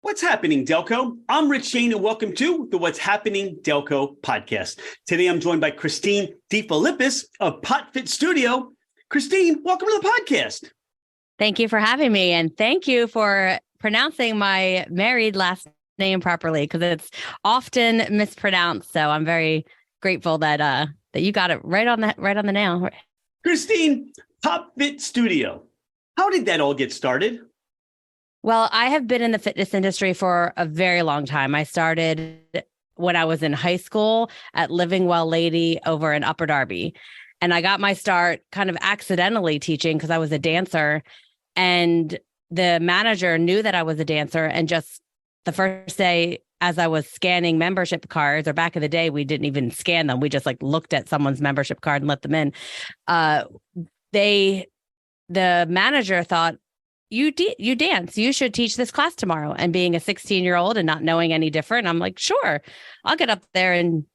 What's happening, Delco? I'm Rich Shane, and welcome to the What's Happening Delco podcast. Today, I'm joined by Christine DeFilippis of PotFit Studio. Christine, welcome to the podcast. Thank you for having me, and thank you for pronouncing my married last name properly, because it's often mispronounced. So I'm very grateful that you got it right on the nail. Christine, PotFit Studio. How did that all get started? Well, I have been in the fitness industry for a very long time. I started when I was in high school at Living Well Lady over in Upper Darby. And I got my start kind of accidentally teaching because I was a dancer. And the manager knew that I was a dancer. And just the first day, as I was scanning membership cards, or back in the day, we didn't even scan them. We just looked at someone's membership card and let them in. The manager thought, you dance, you should teach this class tomorrow. And being a 16-year-old and not knowing any different, I'm like, sure, I'll get up there and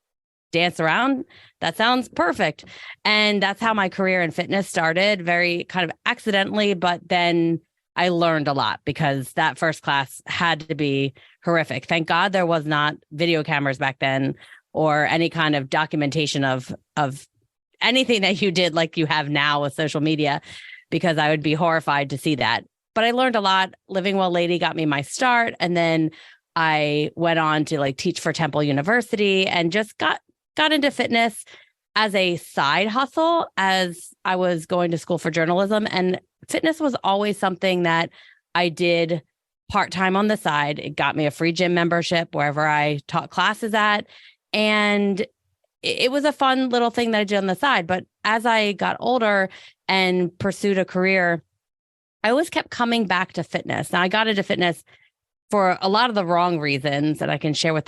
dance around. That sounds perfect. And that's how my career in fitness started, very kind of accidentally. But then I learned a lot because that first class had to be horrific. Thank God there was not video cameras back then or any kind of documentation of anything that you did like you have now with social media, because I would be horrified to see that. But I learned a lot. Living Well Lady got me my start. And then I went on to teach for Temple University and just got into fitness as a side hustle as I was going to school for journalism. And fitness was always something that I did part-time on the side. It got me a free gym membership wherever I taught classes at. And it was a fun little thing that I did on the side. But as I got older and pursued a career, I always kept coming back to fitness. Now, I got into fitness for a lot of the wrong reasons, and I can share with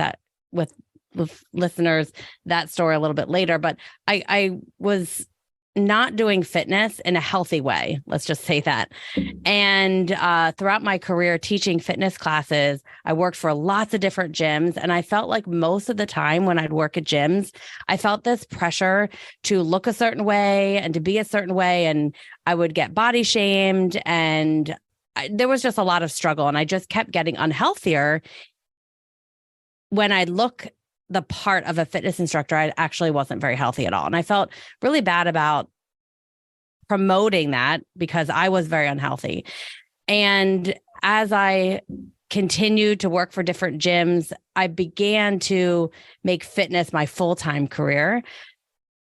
listeners that story a little bit later. But I was not doing fitness in a healthy way. Let's just say that. And throughout my career teaching fitness classes, I worked for lots of different gyms. And I felt like most of the time when I'd work at gyms, I felt this pressure to look a certain way and to be a certain way. And I would get body shamed. And there was just a lot of struggle. And I just kept getting unhealthier. When I look the part of a fitness instructor, I actually wasn't very healthy at all. And I felt really bad about promoting that because I was very unhealthy. And as I continued to work for different gyms, I began to make fitness my full-time career,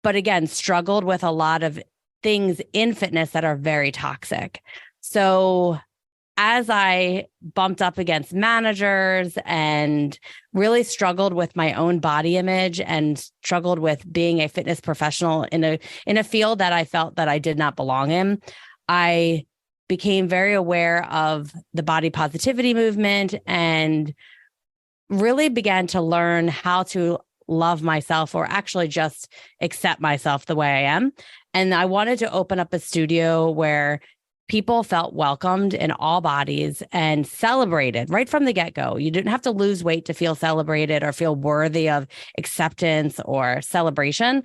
but again, struggled with a lot of things in fitness that are very toxic. So as I bumped up against managers and really struggled with my own body image and struggled with being a fitness professional in a field that I felt that I did not belong in, I became very aware of the body positivity movement and really began to learn how to love myself, or actually just accept myself the way I am. And I wanted to open up a studio where people felt welcomed in all bodies and celebrated right from the get-go. You didn't have to lose weight to feel celebrated or feel worthy of acceptance or celebration.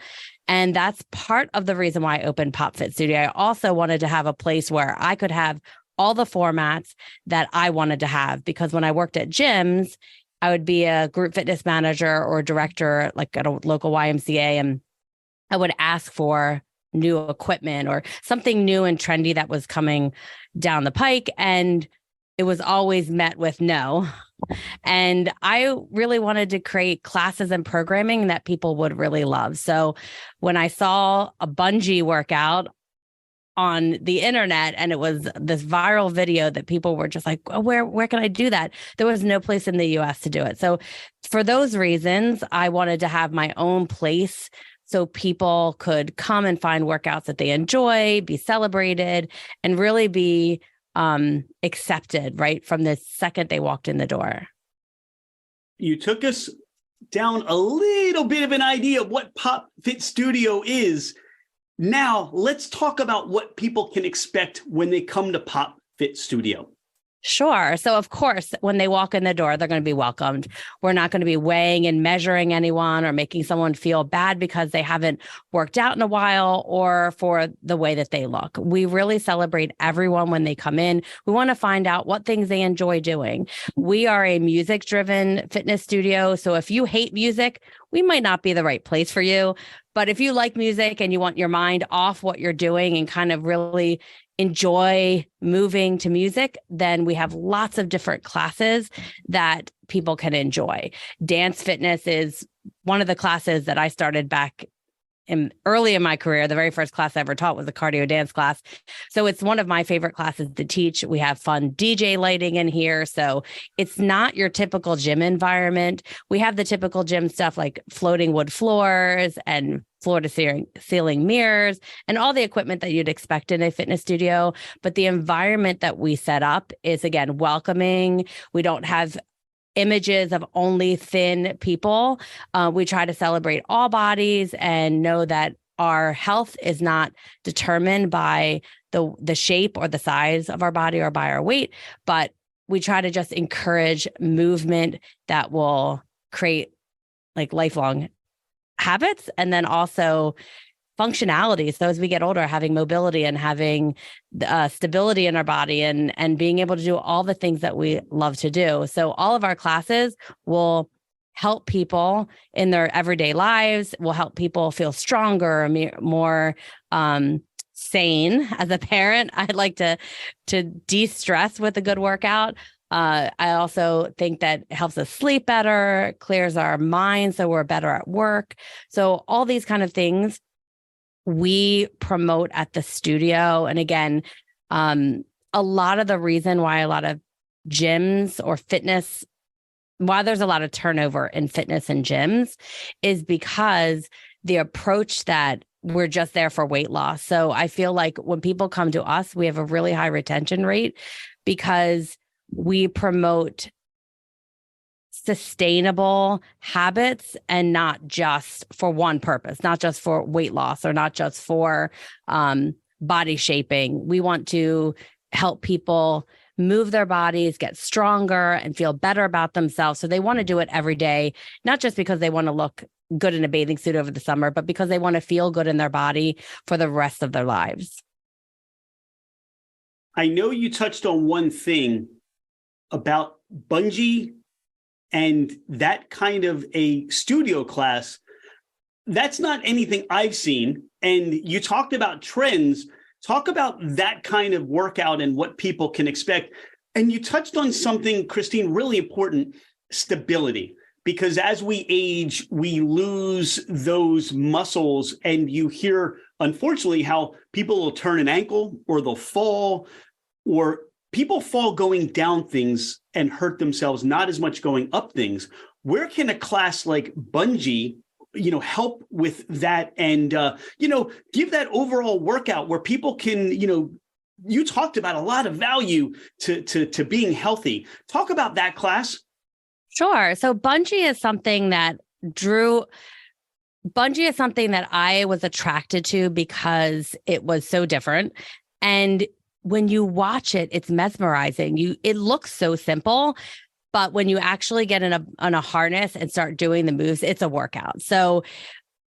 And that's part of the reason why I opened PotFit Studio. I also wanted to have a place where I could have all the formats that I wanted to have, because when I worked at gyms, I would be a group fitness manager or director, like at a local YMCA, and I would ask for new equipment or something new and trendy that was coming down the pike. And it was always met with no. And I really wanted to create classes and programming that people would really love. So when I saw a bungee workout on the internet and it was this viral video that people were just like, oh, where can I do that? There was no place in the US to do it. So for those reasons, I wanted to have my own place so people could come and find workouts that they enjoy, be celebrated, and really be accepted right from the second they walked in the door. You took us down a little bit of an idea of what PotFit Studio is. Now, let's talk about what people can expect when they come to PotFit Studio. Sure. So, of course, when they walk in the door, they're going to be welcomed. We're not going to be weighing and measuring anyone or making someone feel bad because they haven't worked out in a while or for the way that they look. We really celebrate everyone when they come in. We want to find out what things they enjoy doing. We are a music-driven fitness studio. So if you hate music, we might not be the right place for you. But if you like music and you want your mind off what you're doing and kind of really enjoy moving to music, then we have lots of different classes that people can enjoy. Dance fitness is one of the classes that I started back early in my career. The very first class I ever taught was a cardio dance class. So it's one of my favorite classes to teach. We have fun DJ lighting in here. So it's not your typical gym environment. We have the typical gym stuff like floating wood floors and floor to ceiling mirrors and all the equipment that you'd expect in a fitness studio. But the environment that we set up is, again, welcoming. We don't have images of only thin people. We try to celebrate all bodies and know that our health is not determined by the shape or the size of our body or by our weight, but we try to just encourage movement that will create like lifelong habits and then also functionality. So as we get older, having mobility and having stability in our body and being able to do all the things that we love to do. So all of our classes will help people in their everyday lives, will help people feel stronger, more sane. As a parent, I'd like to de-stress with a good workout. I also think that it helps us sleep better, clears our mind so we're better at work. So all these kind of things we promote at the studio. And again, a lot of the reason why a lot of gyms or fitness, why there's a lot of turnover in fitness and gyms is because the approach that we're just there for weight loss. So I feel like when people come to us, we have a really high retention rate because we promote sustainable habits and not just for one purpose, not just for weight loss or not just for body shaping. We want to help people move their bodies, get stronger and feel better about themselves. So they want to do it every day, not just because they want to look good in a bathing suit over the summer, but because they want to feel good in their body for the rest of their lives. I know you touched on one thing about bungee and that kind of a studio class. That's not anything I've seen. And you talked about trends. Talk about that kind of workout and what people can expect. And you touched on something, Christine, really important, stability. Because as we age, we lose those muscles. And you hear, unfortunately, how people will turn an ankle or they'll fall, or people fall going down things and hurt themselves, not as much going up things. Where can a class like bungee, help with that and, give that overall workout where people can, you talked about a lot of value to being healthy. Talk about that class. Sure. So bungee is something that I was attracted to because it was so different. And when you watch it, it's mesmerizing. It looks so simple, but when you actually get in a harness and start doing the moves, it's a workout. So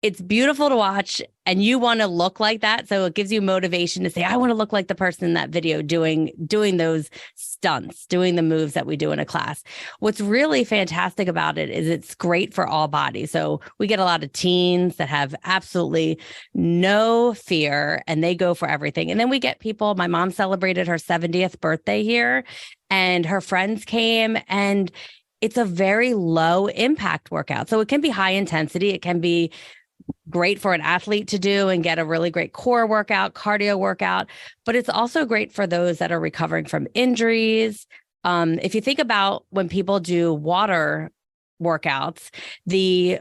it's beautiful to watch and you want to look like that. So it gives you motivation to say, I want to look like the person in that video doing those stunts, doing the moves that we do in a class. What's really fantastic about it is it's great for all bodies. So we get a lot of teens that have absolutely no fear and they go for everything. And then we get people, my mom celebrated her 70th birthday here and her friends came and it's a very low impact workout. So it can be high intensity. It can be great for an athlete to do and get a really great core workout, cardio workout, but it's also great for those that are recovering from injuries. If you think about when people do water workouts, the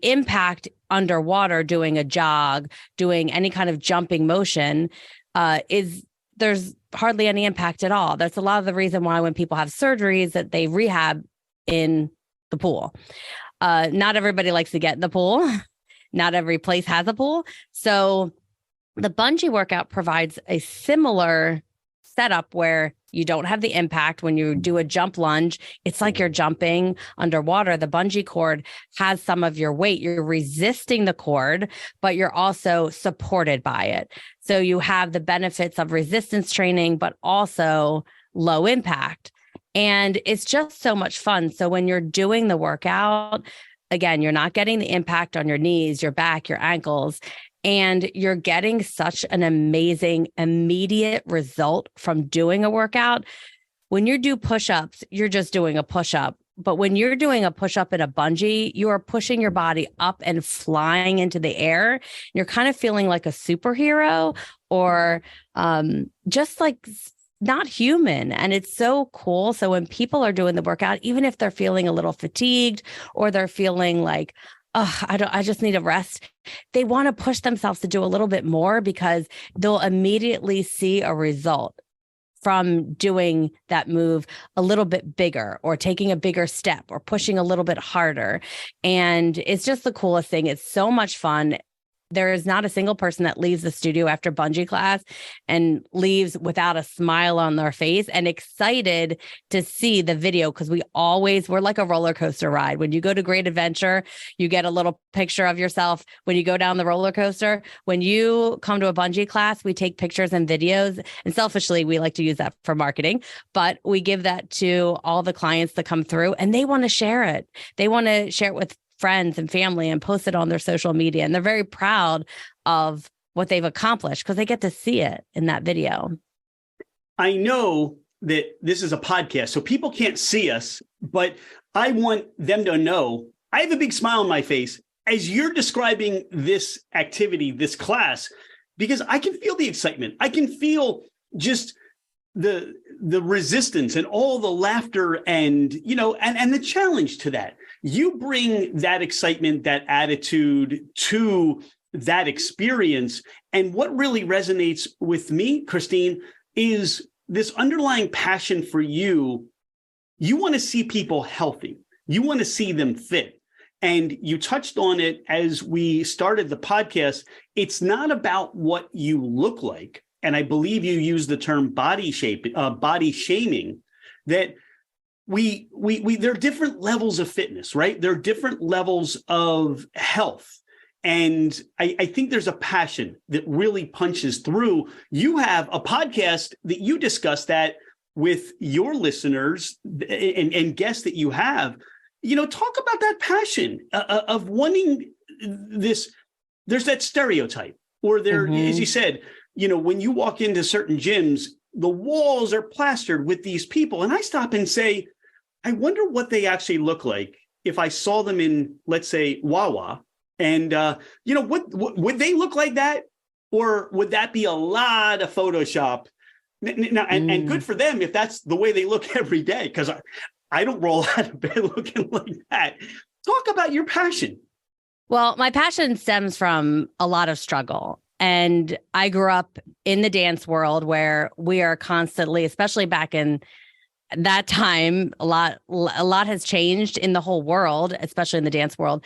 impact underwater doing a jog, doing any kind of jumping motion, there's hardly any impact at all. That's a lot of the reason why when people have surgeries that they rehab in the pool. Not everybody likes to get in the pool. Not every place has a pool. So the bungee workout provides a similar setup where You don't have the impact. When you do a jump lunge, it's like you're jumping underwater. The bungee cord has some of your weight. You're resisting the cord, but you're also supported by it. So you have the benefits of resistance training, but also low impact. And it's just so much fun. So when you're doing the workout, again, you're not getting the impact on your knees, your back, your ankles, and you're getting such an amazing immediate result from doing a workout. When you do push-ups, you're just doing a push-up. But when you're doing a push-up in a bungee, you are pushing your body up and flying into the air. You're kind of feeling like a superhero or just like not human. And it's so cool. So when people are doing the workout, even if they're feeling a little fatigued or they're feeling like, oh, I just need a rest, they want to push themselves to do a little bit more because they'll immediately see a result from doing that move a little bit bigger or taking a bigger step or pushing a little bit harder. And it's just the coolest thing. It's so much fun. There is not a single person that leaves the studio after bungee class and leaves without a smile on their face and excited to see the video, because we're like a roller coaster ride. When you go to Great Adventure, you get a little picture of yourself when you go down the roller coaster. When you come to a bungee class, we take pictures and videos, and selfishly, we like to use that for marketing, but we give that to all the clients that come through, and they want to share it. They want to share it with friends and family and post it on their social media. And they're very proud of what they've accomplished because they get to see it in that video. I know that this is a podcast, so people can't see us, but I want them to know I have a big smile on my face as you're describing this activity, this class, because I can feel the excitement. I can feel just the resistance and all the laughter and, and the challenge to that. You bring that excitement, that attitude to that experience. And what really resonates with me, Christine, is this underlying passion for you. You want to see people healthy. You want to see them fit. And you touched on it as we started the podcast. It's not about what you look like. And I believe you use the term body shaming, that there are different levels of fitness, right? There are different levels of health. And I think there's a passion that really punches through. You have a podcast that you discuss that with your listeners and guests that you have. Talk about that passion of wanting this. There's that stereotype, or there, as you said, when you walk into certain gyms, the walls are plastered with these people. And I stop and say, I wonder what they actually look like if I saw them in, let's say, Wawa. And, would they look like that? Or would that be a lot of Photoshop? Now, and good for them if that's the way they look every day, because I don't roll out of bed looking like that. Talk about your passion. Well, my passion stems from a lot of struggle. And I grew up in the dance world where we are constantly, especially back in that time, a lot has changed in the whole world, especially in the dance world.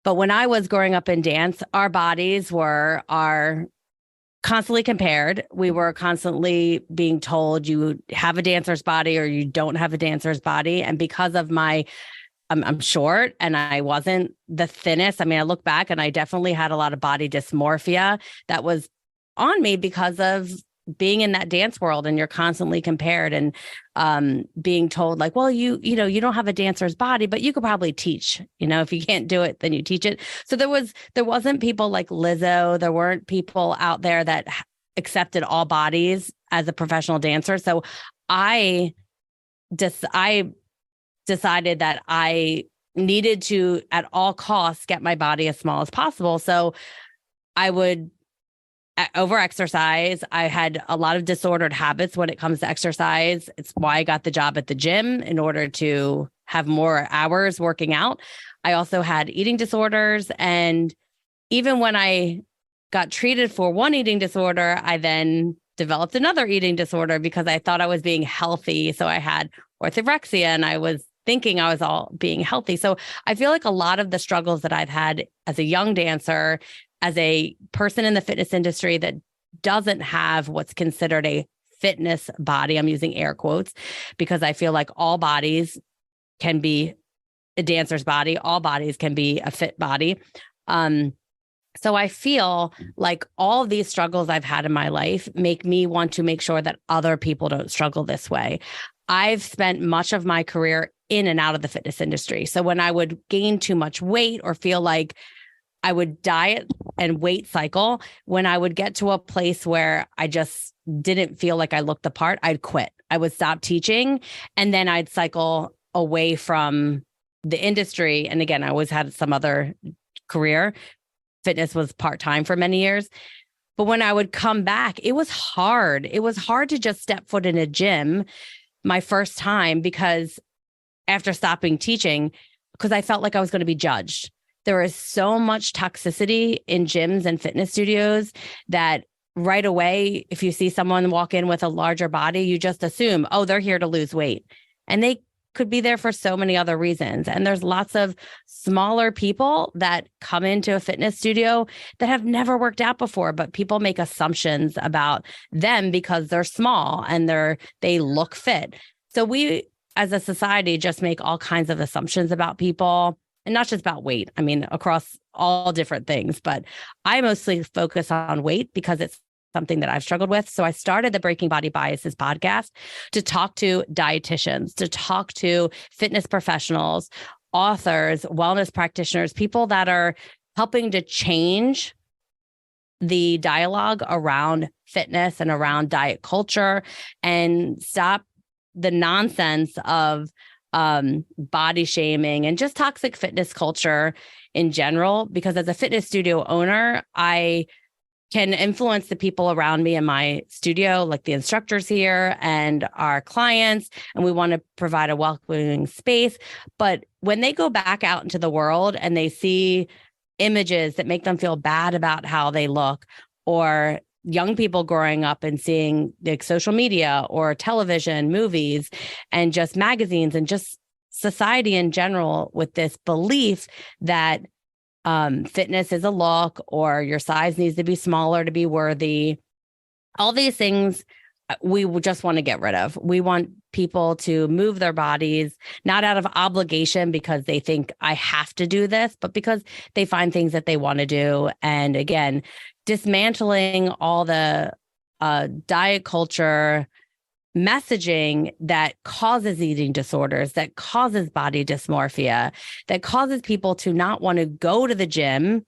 But when I was growing up in dance, our bodies are constantly compared. We were constantly being told you have a dancer's body or you don't have a dancer's body. And because of I'm short and I wasn't the thinnest. I mean, I look back and I definitely had a lot of body dysmorphia that was on me because of being in that dance world, and you're constantly compared and being told like, well, you don't have a dancer's body, but you could probably teach, if you can't do it, then you teach it. So there wasn't people like Lizzo. There weren't people out there that accepted all bodies as a professional dancer. So I decided that I needed to, at all costs, get my body as small as possible. So I would over-exercise. I had a lot of disordered habits when it comes to exercise. It's why I got the job at the gym, in order to have more hours working out. I also had eating disorders. And even when I got treated for one eating disorder, I then developed another eating disorder because I thought I was being healthy. So I had orthorexia and I was thinking I was all being healthy. So I feel like a lot of the struggles that I've had as a young dancer, as a person in the fitness industry that doesn't have what's considered a fitness body. I'm using air quotes because I feel like all bodies can be a dancer's body. All bodies can be a fit body. So I feel like all of these struggles I've had in my life make me want to make sure that other people don't struggle this way. I've spent much of my career in and out of the fitness industry. So when I would gain too much weight or feel like I would diet and weight cycle, when I would get to a place where I just didn't feel like I looked the part, I'd quit. I would stop teaching and then I'd cycle away from the industry. And again, I always had some other career. Fitness was part-time for many years. But when I would come back, it was hard. It was hard to just step foot in a gym my first time because after stopping teaching, because I felt like I was going to be judged. There is so much toxicity in gyms and fitness studios that right away, if you see someone walk in with a larger body, you just assume, oh, they're here to lose weight. And they could be there for so many other reasons. And there's lots of smaller people that come into a fitness studio that have never worked out before, but people make assumptions about them because they're small and they look fit. So we, as a society, just make all kinds of assumptions about people, and not just about weight. I mean, across all different things, but I mostly focus on weight because it's something that I've struggled with. So I started the Breaking Body Biases podcast to talk to dietitians, to talk to fitness professionals, authors, wellness practitioners, people that are helping to change the dialogue around fitness and around diet culture and stop the nonsense of body shaming and just toxic fitness culture in general. Because as a fitness studio owner, I can influence the people around me in my studio, like the instructors here and our clients, and we want to provide a welcoming space. But when they go back out into the world and they see images that make them feel bad about how they look, or young people growing up and seeing like social media or television, movies, and just magazines and just society in general with this belief that fitness is a look or your size needs to be smaller to be worthy. All these things we just want to get rid of. We want people to move their bodies, not out of obligation because they think I have to do this, but because they find things that they want to do. And again, dismantling all the diet culture messaging that causes eating disorders, that causes body dysmorphia, that causes people to not want to go to the gym,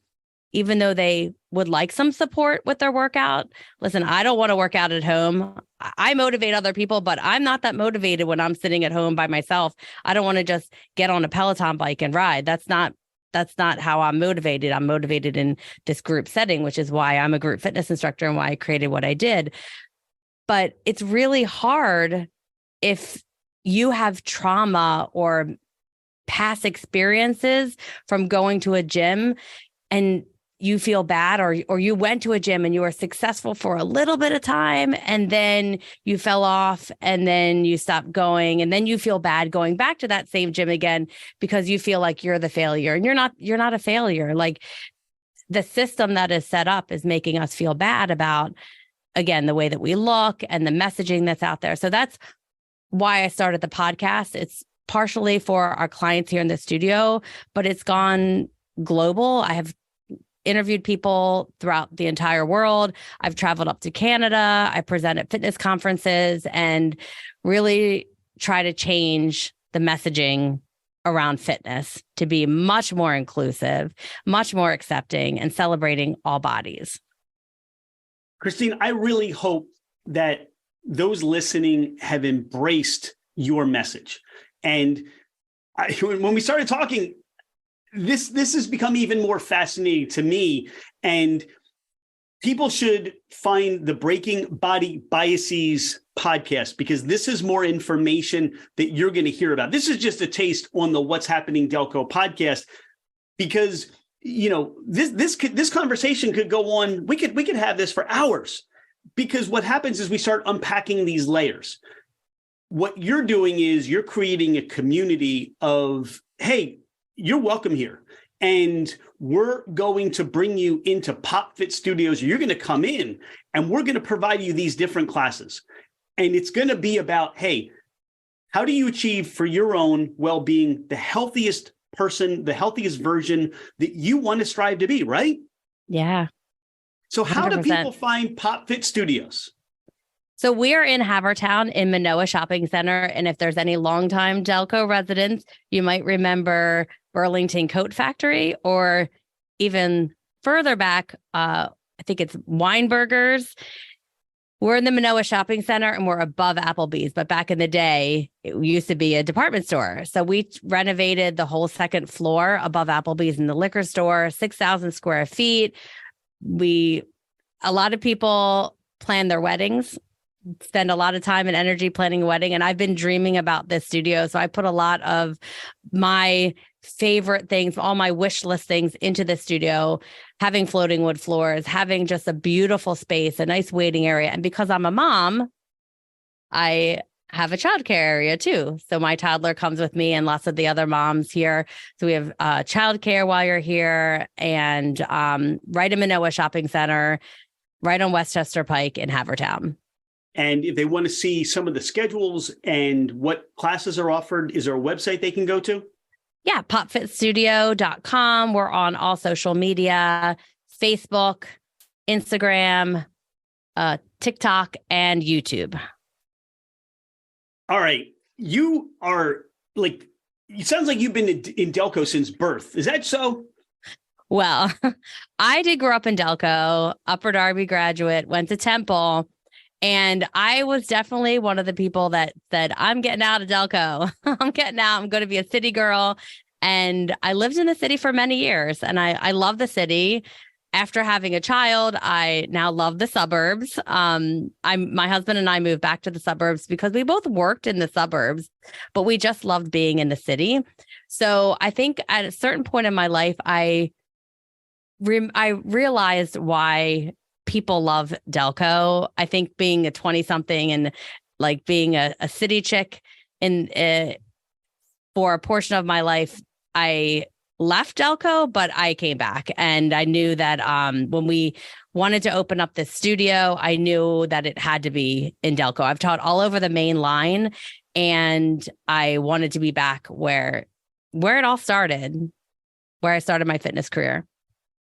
even though they would like some support with their workout. Listen, I don't want to work out at home. I motivate other people, but I'm not that motivated when I'm sitting at home by myself. I don't want to just get on a Peloton bike and ride. That's not how I'm motivated. I'm motivated in this group setting, which is why I'm a group fitness instructor and why I created what I did. But it's really hard if you have trauma or past experiences from going to a gym and you feel bad, or you went to a gym and you were successful for a little bit of time and then you fell off and then you stopped going and then you feel bad going back to that same gym again because you feel like you're the failure, and you're not a failure. Like, the system that is set up is making us feel bad about, again, the way that we look and the messaging that's out there. So that's why I started the podcast. It's partially for our clients here in the studio, but it's gone global. I have interviewed people throughout the entire world. I've traveled up to Canada. I present at fitness conferences and really try to change the messaging around fitness to be much more inclusive, much more accepting, and celebrating all bodies. Christine, I really hope that those listening have embraced your message. And when we started talking, this has become even more fascinating to me. And people should find the Breaking Body Biases podcast, because this is more information that you're going to hear about. This is just a taste on the What's Happening Delco podcast, because this conversation could go on. We could have this for hours, because what happens is we start unpacking these layers. What you're doing is you're creating a community of, hey, you're welcome here. And we're going to bring you into Pop Fit Studios. You're going to come in and we're going to provide you these different classes. And it's going to be about, hey, how do you achieve for your own well-being the healthiest person, the healthiest version that you want to strive to be, right? Yeah. So how 100%. do people find Pop Fit Studios? So we're in Havertown in Manoa Shopping Center. And if there's any longtime Delco residents, you might remember Burlington Coat Factory, or even further back, I think it's Weinberger's. We're in the Manoa Shopping Center and we're above Applebees. But back in the day, it used to be a department store. So we renovated the whole second floor above Applebees in the liquor store, 6,000 square feet. A lot of people plan their weddings, spend a lot of time and energy planning a wedding. And I've been dreaming about this studio. So I put a lot of my favorite things, all my wish list things into the studio, having floating wood floors, having just a beautiful space, a nice waiting area. And because I'm a mom, I have a childcare area too. So my toddler comes with me and lots of the other moms here. So we have childcare while you're here, and right in Manoa Shopping Center, right on West Chester Pike in Havertown. And if they want to see some of the schedules and what classes are offered, is there a website they can go to? Yeah, popfitstudio.com. We're on all social media, Facebook, Instagram, TikTok, and YouTube. All right. You are it sounds like you've been in Delco since birth. Is that so? Well, I did grow up in Delco, Upper Darby graduate, went to Temple. And I was definitely one of the people that said, I'm getting out of Delco. I'm getting out. I'm going to be a city girl. And I lived in the city for many years. And I love the city. After having a child, I now love the suburbs. My husband and I moved back to the suburbs because we both worked in the suburbs, but we just loved being in the city. So I think at a certain point in my life, I realized why people love Delco. I think being a 20-something and like being a city chick for a portion of my life, I left Delco, but I came back, and I knew that when we wanted to open up this studio, I knew that it had to be in Delco. I've taught all over the main line, and I wanted to be back where it all started, where I started my fitness career.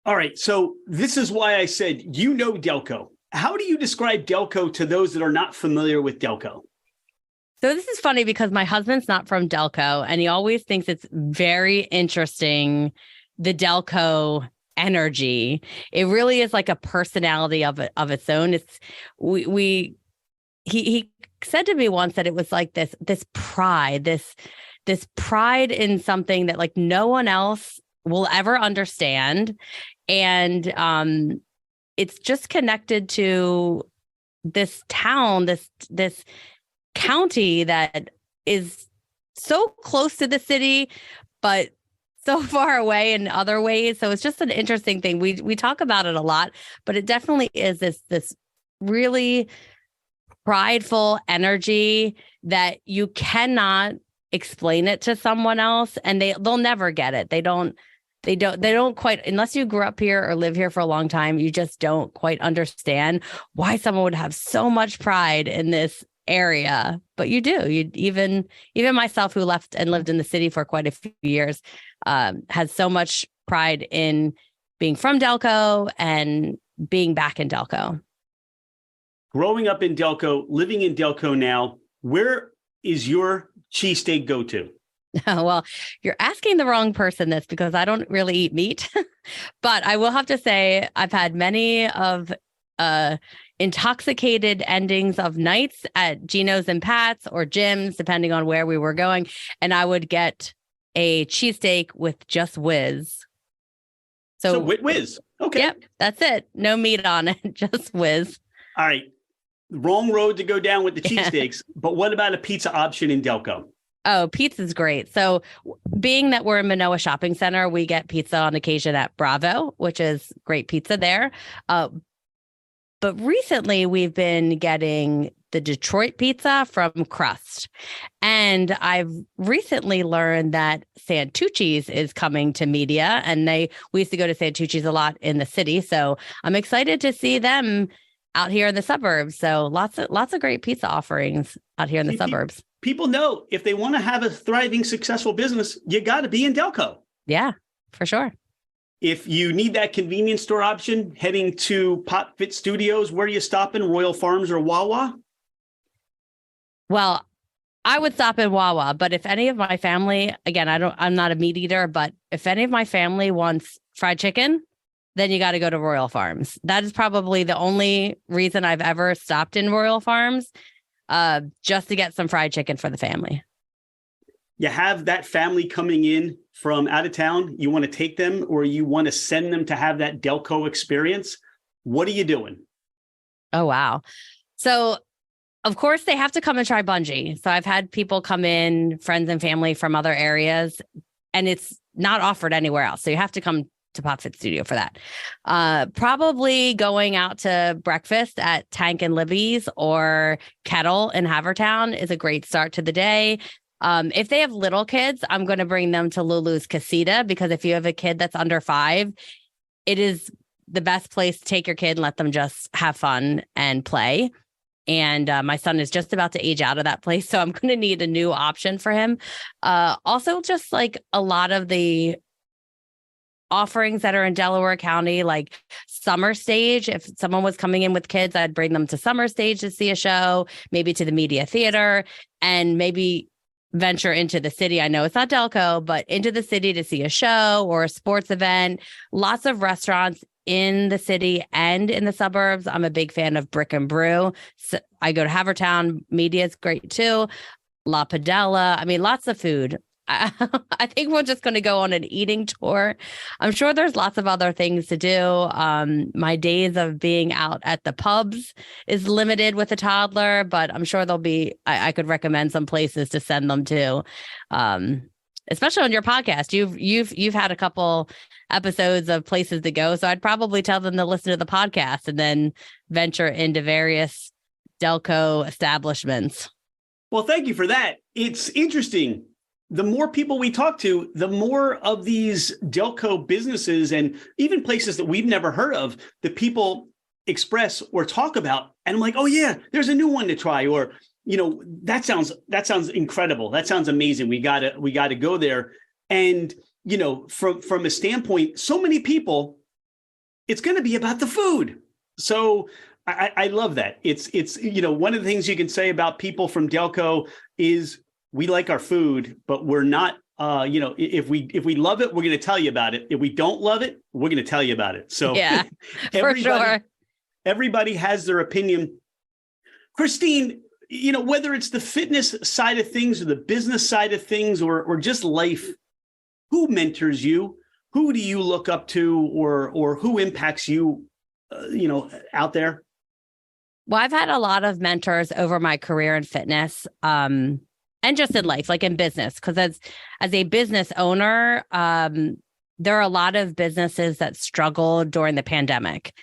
All right. So this is why I said, Delco. How do you describe Delco to those that are not familiar with Delco? So this is funny because my husband's not from Delco, and he always thinks it's very interesting, the Delco energy. It really is like a personality of its own. He said to me once that it was like this pride, this pride in something that like no one else will ever understand. And it's just connected to this town, this county that is so close to the city, but so far away in other ways. So it's just an interesting thing. We talk about it a lot, but it definitely is this really prideful energy that you cannot explain it to someone else, and they'll never get it. They don't quite, unless you grew up here or live here for a long time, you just don't quite understand why someone would have so much pride in this area. But you do. Even myself, who left and lived in the city for quite a few years, has so much pride in being from Delco and being back in Delco. Growing up in Delco, living in Delco now, where is your cheesesteak go-to? Well, you're asking the wrong person this, because I don't really eat meat, but I will have to say I've had many of intoxicated endings of nights at Gino's and Pat's or Jim's, depending on where we were going. And I would get a cheesesteak with just whiz. So whiz. Okay. Yep, that's it. No meat on it, just whiz. All right. Wrong road to go down with the cheesesteaks, but what about a pizza option in Delco? Oh, pizza's great. So being that we're in Manoa Shopping Center, we get pizza on occasion at Bravo, which is great pizza there. But recently we've been getting the Detroit pizza from Crust. And I've recently learned that Santucci's is coming to media, and we used to go to Santucci's a lot in the city. So I'm excited to see them out here in the suburbs. So lots of great pizza offerings out here in the suburbs. People know if they want to have a thriving, successful business, you got to be in Delco. Yeah, for sure. If you need that convenience store option, heading to Pop Fit Studios, where do you stop in? Royal Farms or Wawa? Well, I would stop in Wawa, but if any of my family, again, I'm not a meat eater, but if any of my family wants fried chicken, then you got to go to Royal Farms. That is probably the only reason I've ever stopped in Royal Farms, just to get some fried chicken for the family. You have that family coming in from out of town. You want to take them, or you want to send them to have that Delco experience. What are you doing? Oh, wow. So, of course, they have to come and try bungee. So I've had people come in, friends and family from other areas, and it's not offered anywhere else. So you have to come to Pop Fit Studio for that. Probably going out to breakfast at Tank and Libby's or Kettle in Havertown is a great start to the day. If they have little kids, I'm going to bring them to Lulu's Casita, because if you have a kid that's under 5, it is the best place to take your kid and let them just have fun and play. And my son is just about to age out of that place, so I'm going to need a new option for him. Also, just like a lot of the offerings that are in Delaware County, like Summer Stage. If someone was coming in with kids, I'd bring them to Summer Stage to see a show, maybe to the Media Theater, and maybe venture into the city. I know it's not Delco, but into the city to see a show or a sports event. Lots of restaurants in the city and in the suburbs. I'm a big fan of Brick and Brew. So I go to Havertown. Media is great too. La Padella. I mean, lots of food. I think we're just going to go on an eating tour. I'm sure there's lots of other things to do. My days of being out at the pubs is limited with a toddler, but I'm sure there'll be, I could recommend some places to send them to. Especially on your podcast, you've had a couple episodes of places to go. So I'd probably tell them to listen to the podcast and then venture into various Delco establishments. Well, thank you for that. It's interesting. The more people we talk to, the more of these Delco businesses and even places that we've never heard of, that people express or talk about. And I'm like, oh yeah, there's a new one to try. Or, that sounds incredible. That sounds amazing. We gotta go there. And, from a standpoint, so many people, it's going to be about the food. So I love that. It's one of the things you can say about people from Delco is, we like our food, but we're not, if we love it, we're going to tell you about it. If we don't love it, we're going to tell you about it. So yeah, for sure. Everybody has their opinion. Christine, whether it's the fitness side of things or the business side of things or just life, who mentors you? Who do you look up to or who impacts you, out there? Well, I've had a lot of mentors over my career in fitness. And just in life, like in business, because as a business owner, there are a lot of businesses that struggled during the pandemic.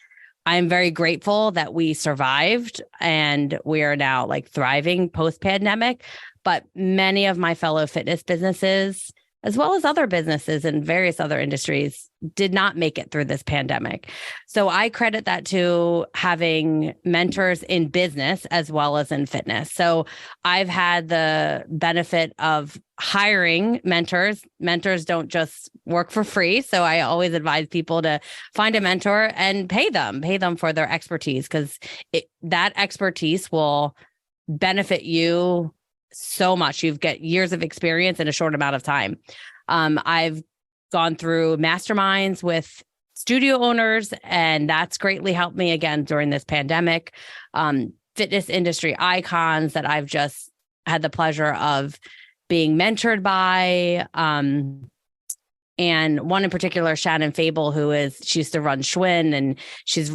I am very grateful that we survived and we are now like thriving post-pandemic. But many of my fellow fitness businesses, as well as other businesses in various other industries, did not make it through this pandemic. So I credit that to having mentors in business as well as in fitness. So I've had the benefit of hiring mentors. Mentors don't just work for free. So I always advise people to find a mentor and pay them for their expertise, because that expertise will benefit you so much. You get years of experience in a short amount of time. I've gone through masterminds with studio owners, and that's greatly helped me again during this pandemic. Fitness industry icons that I've just had the pleasure of being mentored by. And one in particular, Shannon Fable, she used to run Schwinn, and she's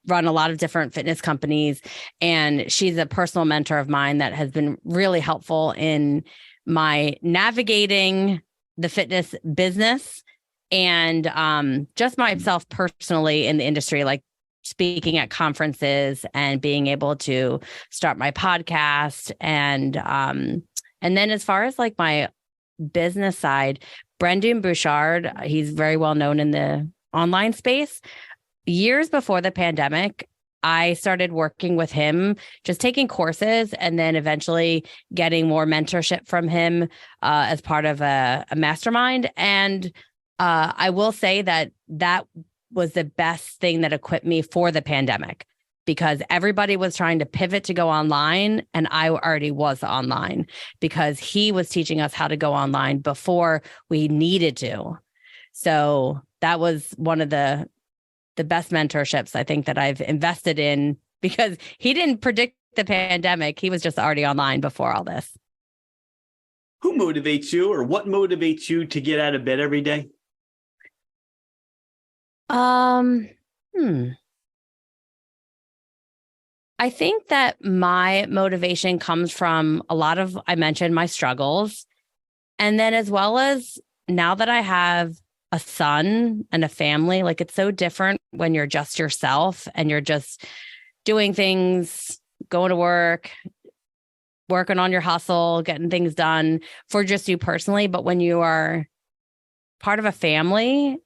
run a lot of different fitness companies. And she's a personal mentor of mine that has been really helpful in my navigating the fitness business and just myself personally in the industry, like speaking at conferences and being able to start my podcast. And then as far as like my business side, Brendan Bouchard, he's very well known in the online space. Years before the pandemic, I started working with him, just taking courses and then eventually getting more mentorship from him as part of a mastermind. And I will say that was the best thing that equipped me for the pandemic, because everybody was trying to pivot to go online and I already was online because he was teaching us how to go online before we needed to. So that was one of the best mentorships I think that I've invested in, because he didn't predict the pandemic. He was just already online before all this. Who motivates you, or what motivates you to get out of bed every day? I think that my motivation comes from a lot of, I mentioned my struggles. And then as well as now that I have a son and a family, like it's so different when you're just yourself and you're just doing things, going to work, working on your hustle, getting things done for just you personally. But when you are part of a family,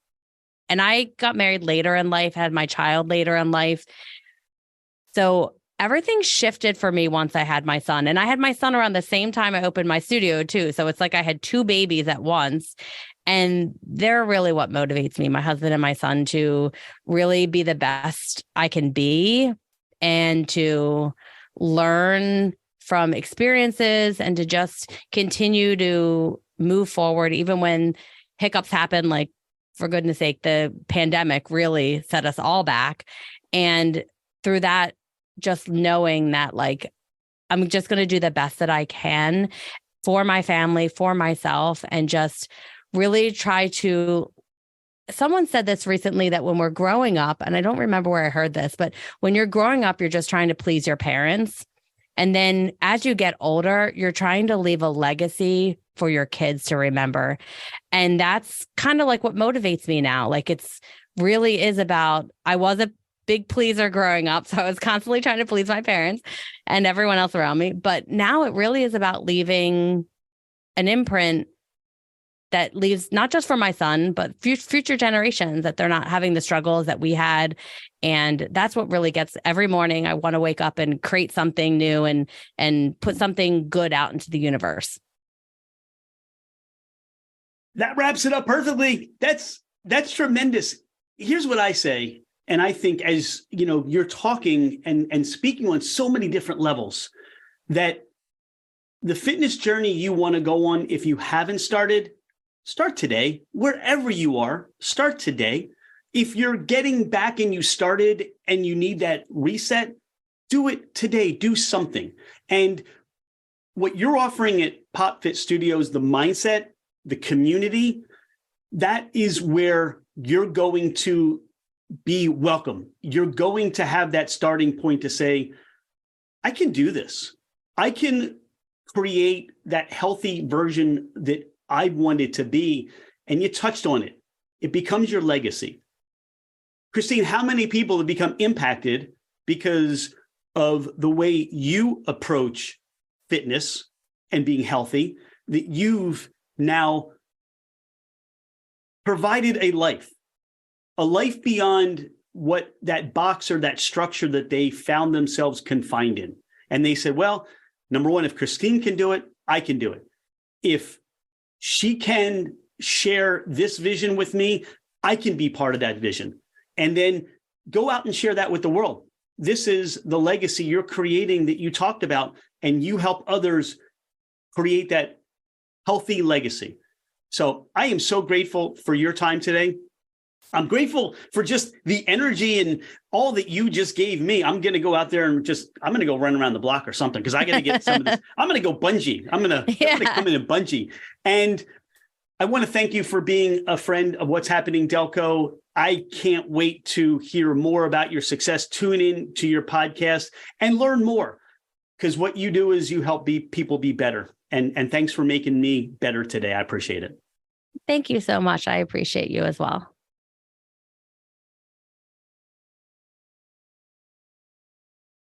and I got married later in life, had my child later in life. So everything shifted for me once I had my son. And I had my son around the same time I opened my studio too. So it's like I had two babies at once. And they're really what motivates me, my husband and my son, to really be the best I can be and to learn from experiences and to just continue to move forward, even when hiccups happen, like, for goodness sake, the pandemic really set us all back. And through that, just knowing that, like, I'm just going to do the best that I can for my family, for myself, and just really try to. Someone said this recently, that when we're growing up, and I don't remember where I heard this, but when you're growing up, you're just trying to please your parents. And then as you get older, you're trying to leave a legacy for your kids to remember. And that's kind of like what motivates me now. Like, it's really is about, I was a big pleaser growing up, so I was constantly trying to please my parents and everyone else around me. But now it really is about leaving an imprint that leaves not just for my son, but future generations, that they're not having the struggles that we had. And that's what really gets every morning. I want to wake up and create something new and put something good out into the universe. That wraps it up perfectly. That's tremendous. Here's what I say. And I think, as you know, you're talking and speaking on so many different levels, that the fitness journey you want to go on, if you haven't started, start today. Wherever you are, start today. If you're getting back and you started and you need that reset, do it today. Do something. And what you're offering at Pop Fit Studios, the mindset, the community, that is where you're going to be welcome. You're going to have that starting point to say, I can do this. I can create that healthy version that I wanted to be. And you touched on it. It becomes your legacy. Christine, how many people have become impacted because of the way you approach fitness and being healthy, that you've now provided a life beyond what that box or that structure that they found themselves confined in. And they said, well, number one, if Christine can do it, I can do it. If she can share this vision with me, I can be part of that vision. And then go out and share that with the world. This is the legacy you're creating that you talked about, and you help others create that healthy legacy. So I am so grateful for your time today. I'm grateful for just the energy and all that you just gave me. I'm going to go out there and I'm going to go run around the block or something, because I got to get some of this. I'm going to go bungee. I'm going to come in and bungee. And I want to thank you for being a friend of What's Happening Delco. I can't wait to hear more about your success. Tune in to your podcast and learn more, because what you do is you help people be better. And thanks for making me better today. I appreciate it. Thank you so much. I appreciate you as well.